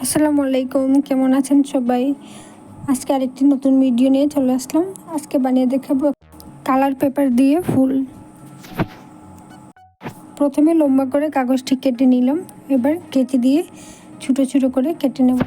আসসালামু আলাইকুম, কেমন আছেন সবাই? আজকে আরেকটি নতুন ভিডিও নিয়ে চলে আসলাম। আজকে বানিয়ে দেখাবো কালার পেপার দিয়ে ফুল। প্রথমে লম্বা করে কাগজটি কেটে নিলাম, এবার কেচি দিয়ে ছোটো ছোটো করে কেটে নেব।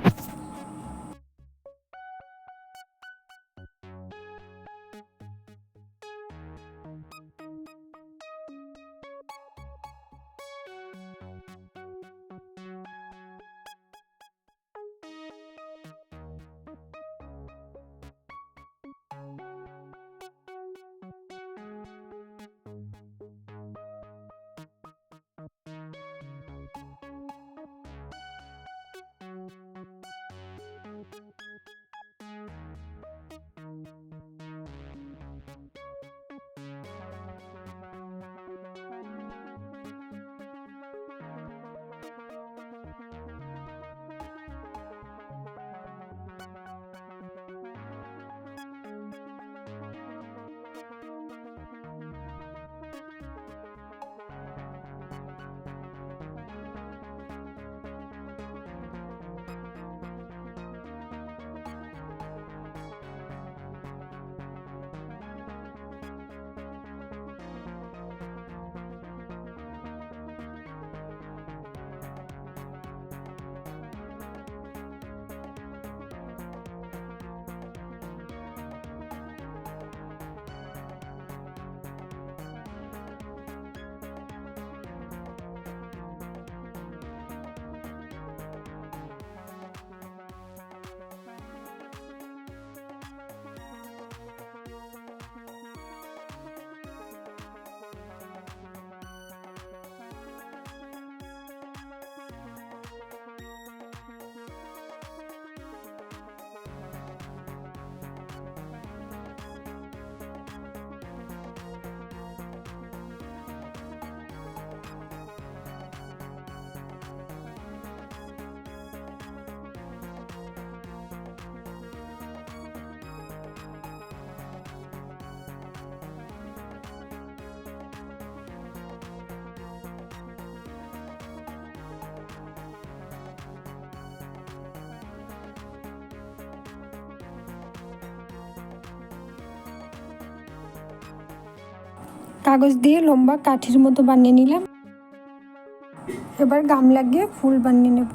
কাগজ দিয়ে লম্বা কাঠির মতো বানিয়ে নিলাম। এবার গাম লাগিয়ে ফুল বানিয়ে নেব।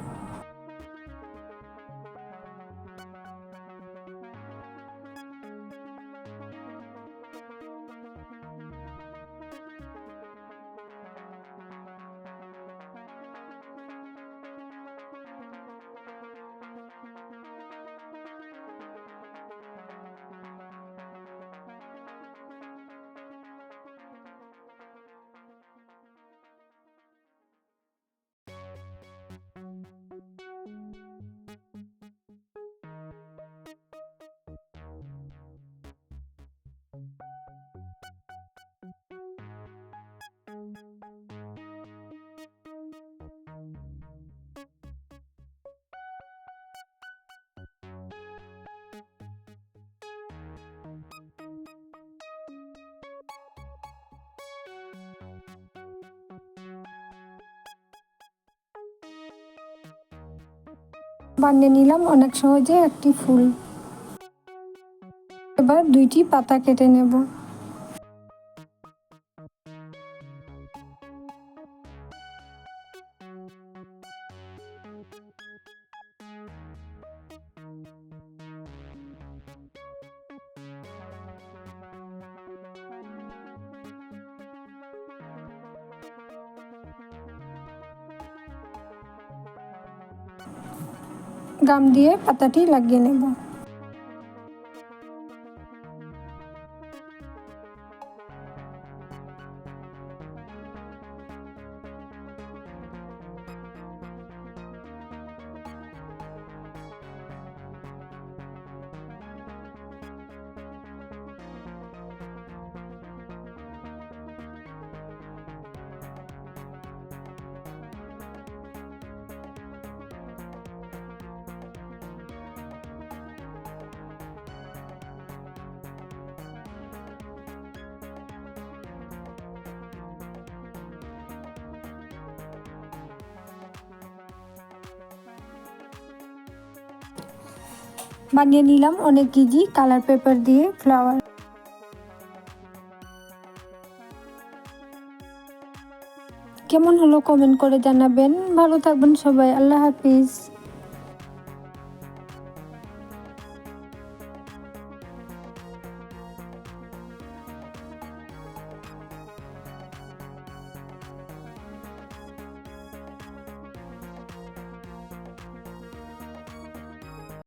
বানিয়ে নিলাম অনেক সহজে একটি ফুল। এবার দুইটি পাতা কেটে নেব। গাম দিয়ে পাতাটি লাগিয়ে নেব। বানিয়ে নিলাম অনেক ইজি কালার পেপার দিয়ে ফ্লাওয়ার। কেমন হলো কমেন্ট করে জানাবেন। ভালো থাকবেন সবাই, আল্লাহ হাফিজ।